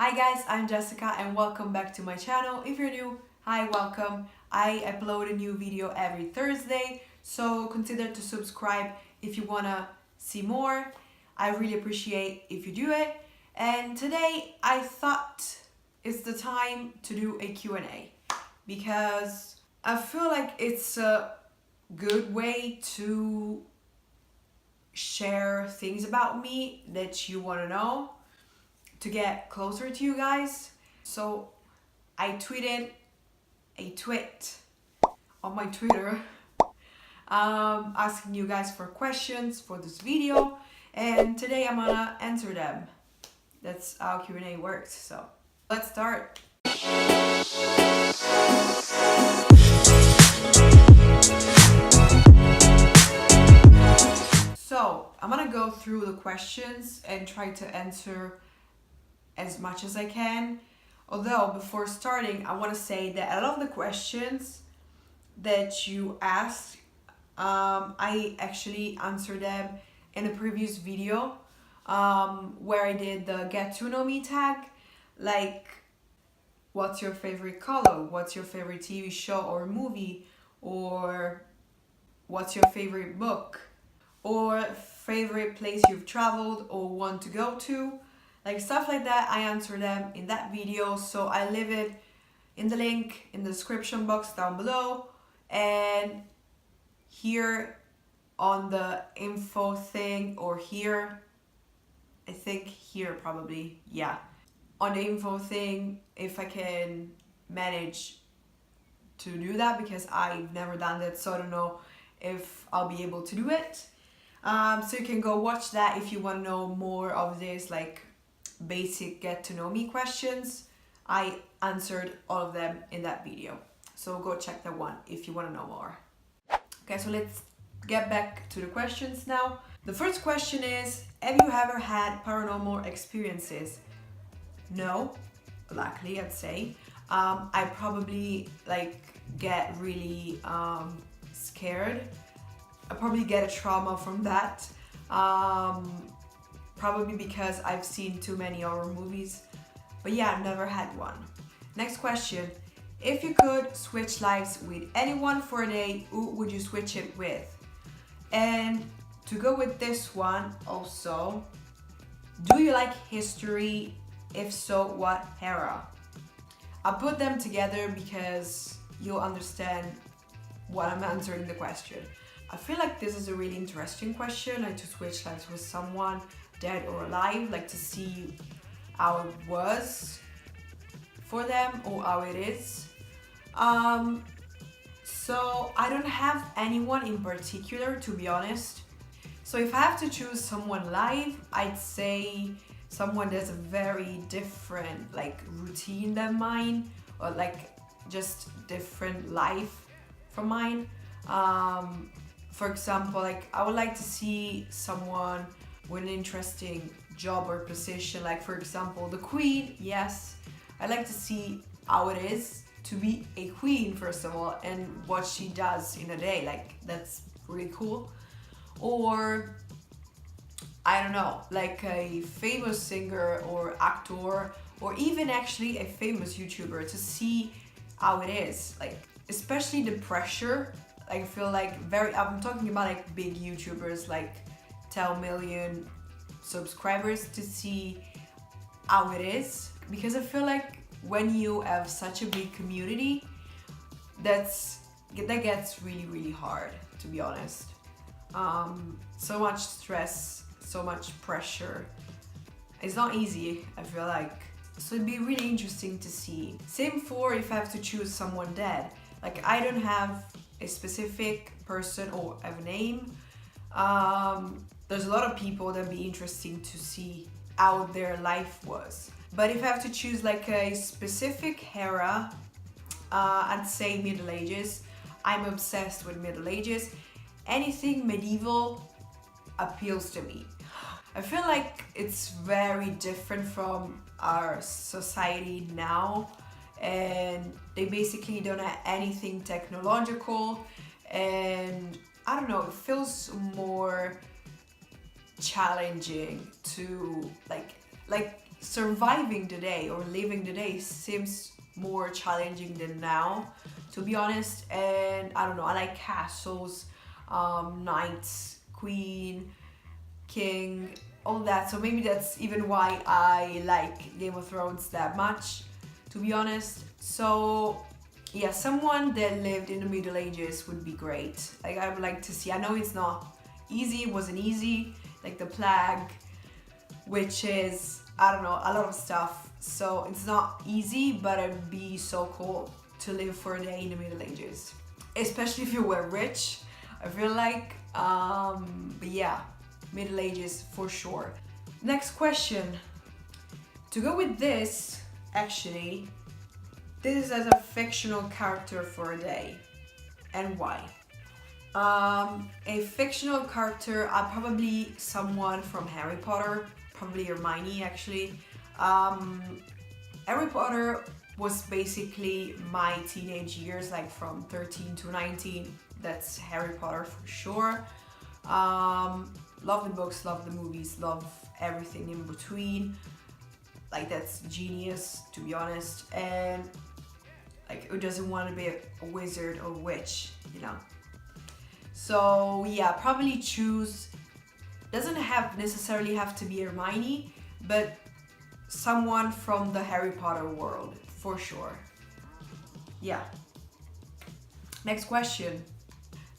Hi guys, I'm Jessica and welcome back to my channel. If you're new, hi, welcome. I upload a new video every Thursday, so consider to subscribe if you wanna see more. I really appreciate if you do it. And today I thought it's the time to do a Q&A because I feel like it's a good way to share things about me that you want to know, to get closer to you guys. So I tweeted a tweet on my Twitter asking you guys for questions for this video, and today I'm gonna answer them. That's how Q&A works, so let's start. So I'm gonna go through the questions and try to answer as much as I can. Although before starting, I want to say that a lot of the questions that you asked, I actually answered them in a previous video where I did the get to know me tag, like what's your favorite color, what's your favorite TV show or movie, or what's your favorite book, or favorite place you've traveled or want to go to. Like stuff like that, I answer them in that video, so I leave it in the link in the description box down below, and here on the info thing, or here, I think here probably, yeah, on the info thing, if I can manage to do that, because I've never done that, so I don't know if I'll be able to do it. So you can go watch that if you want to know more of this, like basic get to know me questions. I answered all of them in that video, so go check that one if you want to know more. Okay, so let's get back to the questions now. The first question is, have you ever had paranormal experiences? No, luckily I'd say. I probably get really scared. I probably get a trauma from that. Probably because I've seen too many horror movies. But yeah, I've never had one. Next question. If you could switch lives with anyone for a day, who would you switch it with? And to go with this one also, do you like history? If so, what era? I put them together because you'll understand what I'm answering the question. I feel like this is a really interesting question, like to switch lives with someone, dead or alive, like to see how it was for them or how it is. So I don't have anyone in particular, to be honest. So if I have to choose someone live, I'd say someone that's a very different routine than mine, or just different life from mine. For example, I would like to see someone with an interesting job or position, like for example the queen. Yes, I like to see how it is to be a queen, first of all, and what she does in a day. That's really cool. Or I don't know, like a famous singer or actor, or even actually a famous YouTuber, to see how it is, especially the pressure. I feel I'm talking about big YouTubers, 10 million subscribers, to see how it is, because I feel like when you have such a big community, that gets really hard, to be honest. So much stress, so much pressure. It's not easy, I feel like. So it'd be really interesting to see. Same for if I have to choose someone dead. I don't have a specific person or a name. There's a lot of people that'd be interesting to see how their life was. But if I have to choose a specific era, I'd say Middle Ages. I'm obsessed with Middle Ages. Anything medieval appeals to me. I feel like it's very different from our society now, and they basically don't have anything technological, and I don't know, it feels more challenging to like surviving the day or living the day seems more challenging than now, to be honest. And I don't know, I like castles, knights, queen, king, all that. So maybe that's even why I like Game of Thrones that much, to be honest. So yeah, someone that lived in the Middle Ages would be great. Like, I would like to see. I know it's not easy, it wasn't easy, like the plague, which is, I don't know, a lot of stuff. So it's not easy, but it'd be so cool to live for a day in the Middle Ages, especially if you were rich, I feel like. But yeah, Middle Ages for sure. Next question. To go with this, actually, this is as a fictional character for a day, and why? A fictional character, probably someone from Harry Potter, probably Hermione actually. Harry Potter was basically my teenage years, like from 13 to 19. That's Harry Potter for sure. Love the books, love the movies, love everything in between. Like, that's genius, to be honest. And like, who doesn't want to be a wizard or witch, you know? So yeah, probably choose, doesn't necessarily have to be Hermione, but someone from the Harry Potter world, for sure. Yeah. Next question.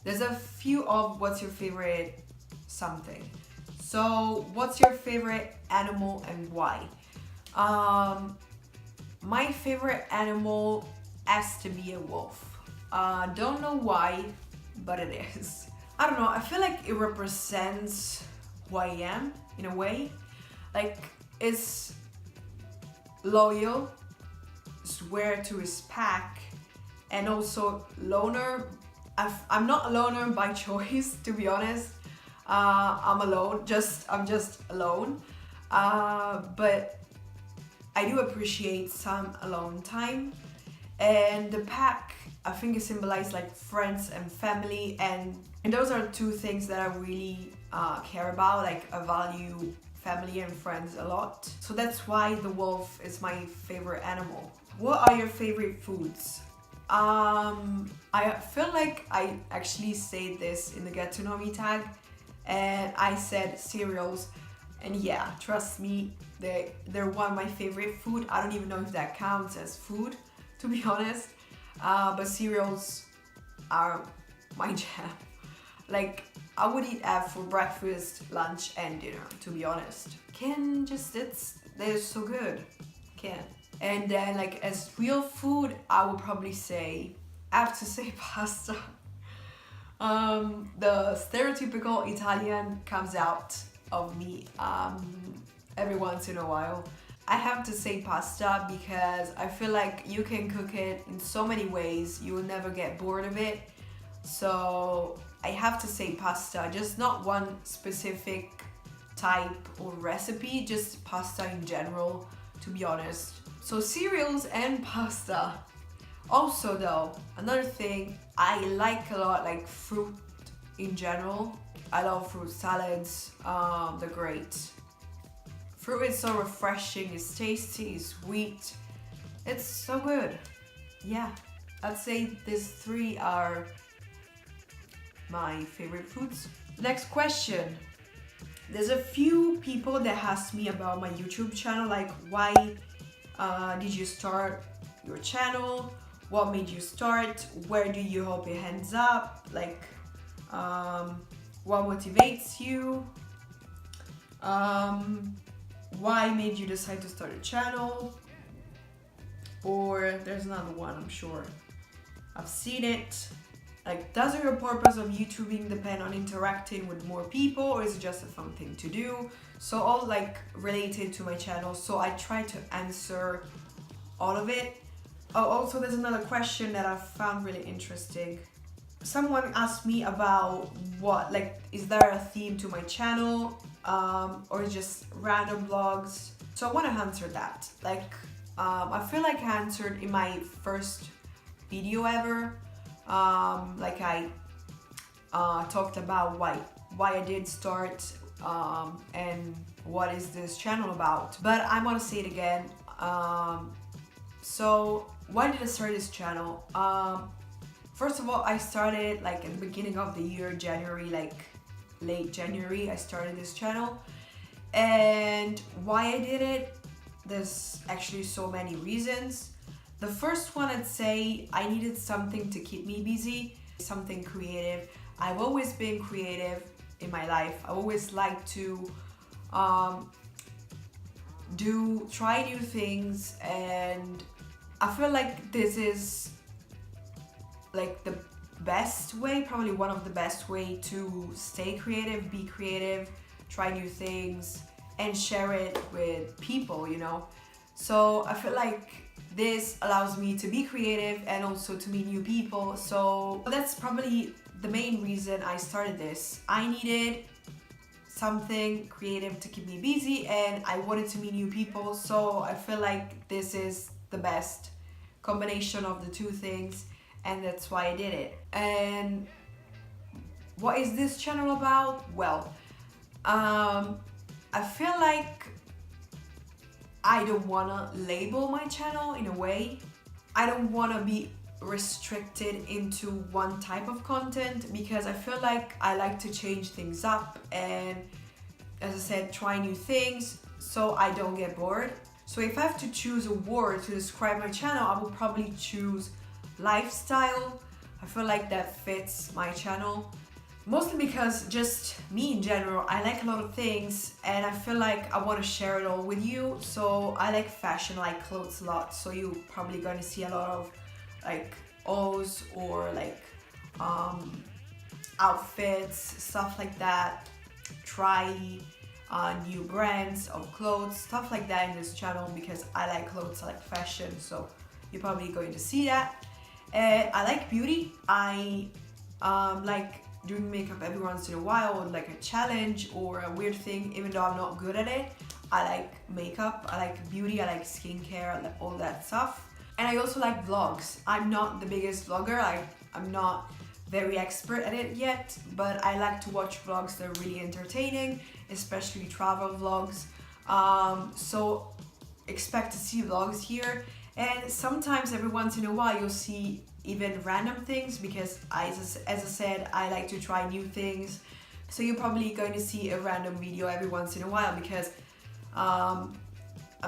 There's a few of what's your favorite something. So what's your favorite animal and why? My favorite animal has to be a wolf. Don't know why, but it is. I don't know, I feel like it represents who I am in a way. Like, it's loyal, swear to his pack, and also loner. I'm not a loner by choice, to be honest. I'm alone, I'm just alone. But I do appreciate some alone time. And the pack, I think it symbolizes like friends and family, and those are two things that I really care about. Like, I value family and friends a lot. So that's why the wolf is my favorite animal. What are your favorite foods? I feel like I actually said this in the Get to Know Me tag, and I said cereals. And yeah, trust me, they're one of my favorite food. I don't even know if that counts as food, to be honest. But cereals are my jam. Like, I would eat that for breakfast, lunch, and dinner, to be honest. They're so good. Can. And then, like, as real food, I would probably say, I have to say pasta. The stereotypical Italian comes out of me every once in a while. I have to say pasta because I feel like you can cook it in so many ways, you will never get bored of it. So I have to say pasta, just not one specific type or recipe, just pasta in general, to be honest. So cereals and pasta. Also though, another thing I like a lot, like fruit in general. I love fruit salads, they're great. Fruit is so refreshing, it's tasty, it's sweet, it's so good. Yeah, I'd say these three are my favorite foods. Next question. There's a few people that asked me about my YouTube channel, like, why did you start your channel? What made you start? Where do you hope it ends up? Like, what motivates you? Why made you decide to start a channel? Or there's another one, I'm sure. I've seen it. Like, does your purpose of YouTubing depend on interacting with more people, or is it just a fun thing to do? So all like related to my channel, so I try to answer all of it. Oh, also there's another question that I found really interesting. Someone asked me about what, like, is there a theme to my channel, or just random vlogs? So I want to answer that. Like, I feel like I answered in my first video ever. Like, I talked about why I did start, and what is this channel about? But I'm gonna say it again. So why did I start this channel? First of all, I started like at the beginning of the year, January, like late January, I started this channel. And why I did it, there's actually so many reasons. The first one, I'd say I needed something to keep me busy, something creative. I've always been creative in my life. I always like to try new things, and I feel like this is like the best way, probably one of the best way to stay creative, be creative, try new things, and share it with people, you know. So I feel like this allows me to be creative and also to meet new people. So that's probably the main reason I started this. I needed something creative to keep me busy, and I wanted to meet new people. So I feel like this is the best combination of the two things, and that's why I did it. And what is this channel about? Well, I feel like I don't want to label my channel in a way. I don't want to be restricted into one type of content, because I feel like I like to change things up and, as I said, try new things so I don't get bored. So if I have to choose a word to describe my channel, I would probably choose lifestyle. I feel like that fits my channel. Mostly because just me in general, I like a lot of things, and I feel like I want to share it all with you. So I like fashion, I like clothes a lot. So you're probably going to see a lot of like hauls or like outfits, stuff like that. Try new brands of clothes, stuff like that in this channel, because I like clothes, I like fashion. So you're probably going to see that. I like beauty. I like doing makeup every once in a while, like a challenge or a weird thing, even though I'm not good at it. I like makeup, I like beauty, I like skincare, I like all that stuff. And I also like vlogs. I'm not the biggest vlogger, I'm not very expert at it yet, but I like to watch vlogs that are really entertaining, especially travel vlogs. So expect to see vlogs here. And sometimes every once in a while you'll see even random things, because as I said, I like to try new things. So you're probably going to see a random video every once in a while, because I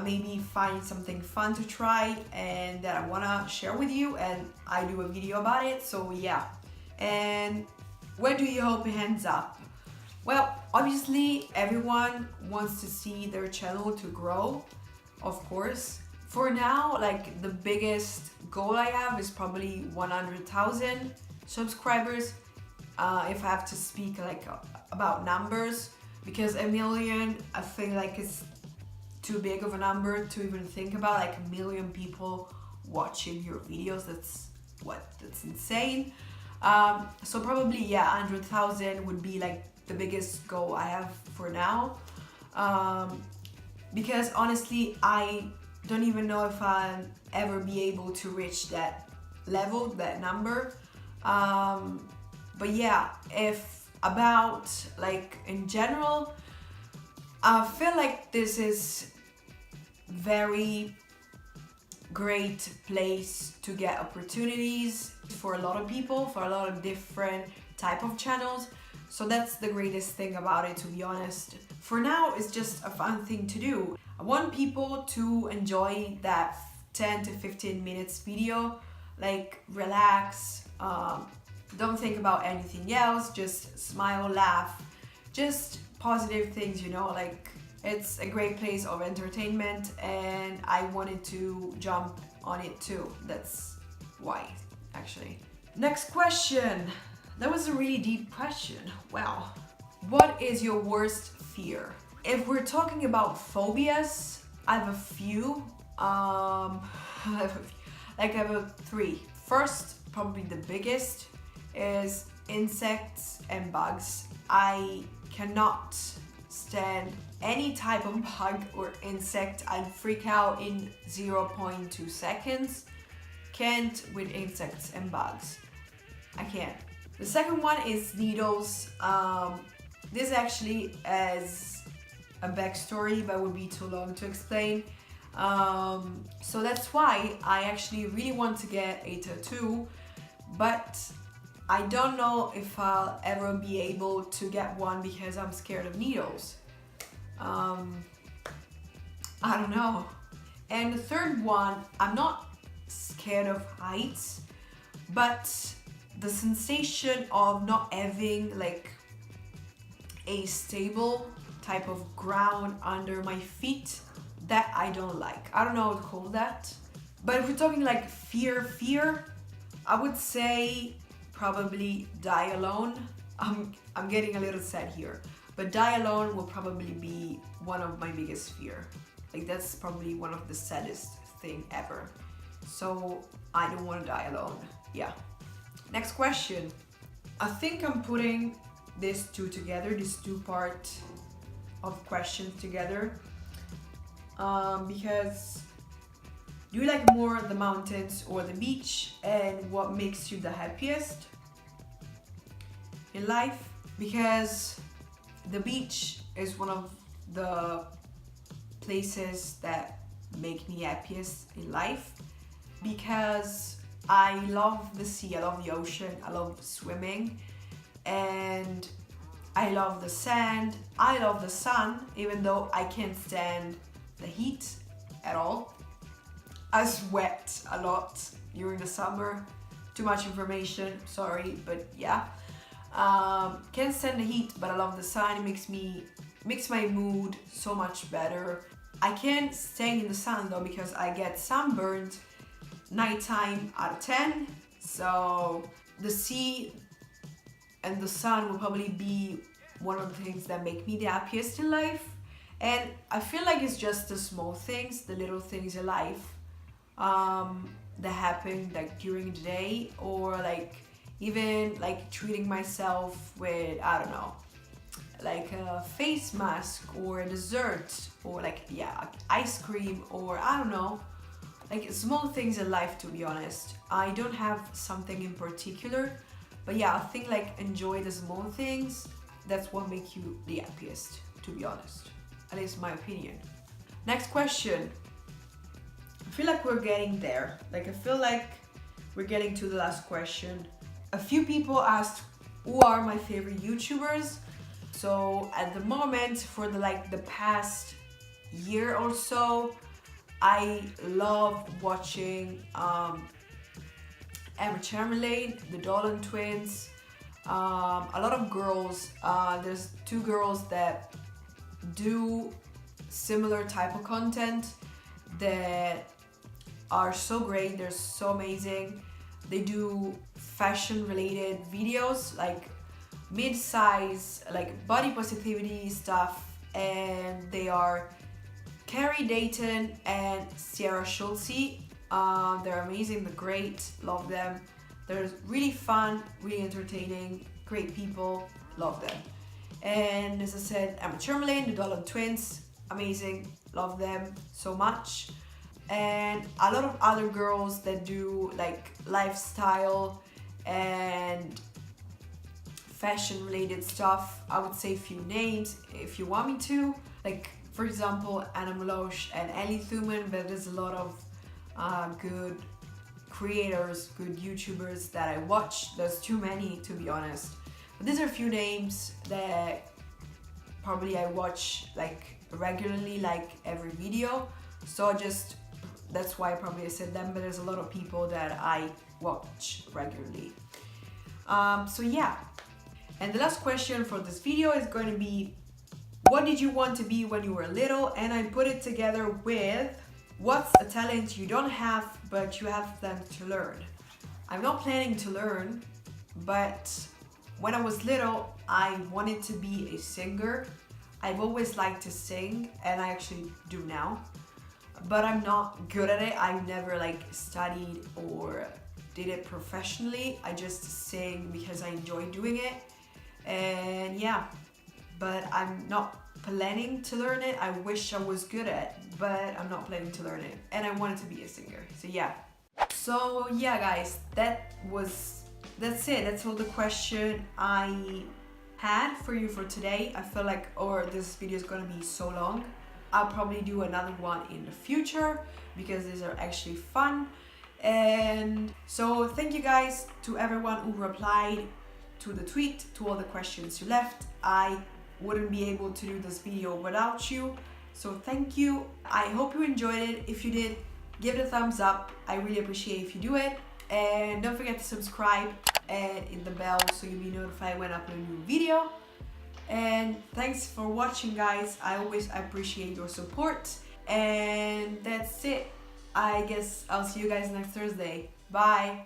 maybe find something fun to try and that I want to share with you, and I do a video about it. So yeah. And where do you hope it ends up? Well, obviously everyone wants to see their channel to grow, of course. For now, like the biggest goal I have is probably 100,000 subscribers. If I have to speak like about numbers, because a million, I feel like it's too big of a number to even think about. Like 1 million people watching your videos, that's insane. So probably, yeah, 100,000 would be like the biggest goal I have for now. Because honestly, I don't even know if I'll ever be able to reach that level, that number. But yeah, if about like in general, I feel like this is very great place to get opportunities for a lot of people, for a lot of different type of channels. So that's the greatest thing about it, to be honest. For now, it's just a fun thing to do. I want people to enjoy that 10 to 15 minutes video, like relax, don't think about anything else, just smile, laugh, just positive things, you know, like it's a great place of entertainment, and I wanted to jump on it too. That's why, actually. Next question. That was a really deep question. Wow. What is your worst fear? If we're talking about phobias, I have a few. I have three. First, probably the biggest, is insects and bugs. I cannot stand any type of bug or insect. I'd freak out in 0.2 seconds. Can't with insects and bugs. I can't. The second one is needles. This actually has a backstory, but it would be too long to explain. So that's why I actually really want to get a tattoo, but I don't know if I'll ever be able to get one because I'm scared of needles. I don't know. And the third one, I'm not scared of heights, but the sensation of not having like a stable type of ground under my feet, that I don't like. I don't know how to call that. But if we're talking like fear, I would say probably die alone. I'm getting a little sad here, but die alone will probably be one of my biggest fear. Like that's probably one of the saddest thing ever. So I don't want to die alone. Yeah. Next question. I think I'm putting these two together, these two part of questions together, because do you like more the mountains or the beach, and what makes you the happiest in life? Because the beach is one of the places that make me happiest in life, because I love the sea, I love the ocean, I love swimming, and I love the sand, I love the sun, even though I can't stand the heat at all. I sweat a lot during the summer. Too much information, sorry, but yeah. Can't stand the heat, but I love the sun. It makes my mood so much better. I can't stay in the sun though because I get sunburned nighttime out of 10. So the sea and the sun will probably be one of the things that make me the happiest in life. And I feel like it's just the small things, the little things in life that happen like during the day, or like even like treating myself with, I don't know, like a face mask or a dessert, or like, yeah, ice cream, or I don't know, like small things in life, to be honest. I don't have something in particular, but yeah, I think like enjoy the small things. That's what makes you the happiest, to be honest. At least my opinion. Next question. I feel like we're getting there. Like I feel like we're getting to the last question. A few people asked who are my favorite YouTubers. So at the moment, for the past year or so, I love watching Emma Chamberlain, the Dolan twins, a lot of girls. There's two girls that do similar type of content that are so great. They're so amazing. They do fashion related videos, like mid-size, like body positivity stuff, and they are Carrie Dayton and Sierra Schultze. They're amazing, they're great, love them. They're really fun, really entertaining, great people, love them. And as I said, Emma Chamberlain, the Dolan twins, amazing, love them so much. And a lot of other girls that do like lifestyle and fashion related stuff. I would say a few names if you want me to. Like, for example, Anna Malosh and Ellie Thuman, but there's a lot of good creators, good YouTubers that I watch. There's too many, to be honest. But these are a few names that probably I watch like regularly, like every video. So that's why probably I said them, but there's a lot of people that I watch regularly. So yeah. And the last question for this video is going to be, what did you want to be when you were little? And I put it together with, what's a talent you don't have but you have planned to learn? I'm not planning to learn, but when I was little, I wanted to be a singer. I've always liked to sing, and I actually do now, but I'm not good at it. I've never like studied or did it professionally. I just sing because I enjoy doing it. And yeah, but I'm not planning to learn it. I wish I was good at it, but I'm not planning to learn it. And I wanted to be a singer. So yeah. So yeah, guys, that's it. That's all the question I had for you for today. I feel like, this video is gonna be so long. I'll probably do another one in the future because these are actually fun. And so thank you guys to everyone who replied to the tweet, to all the questions you left. I wouldn't be able to do this video without you. So thank you. I hope you enjoyed it. If you did, give it a thumbs up. I really appreciate if you do it. And don't forget to subscribe and hit the bell so you'll be notified when I upload a new video. And thanks for watching, guys. I always appreciate your support. And that's it. I guess I'll see you guys next Thursday. Bye.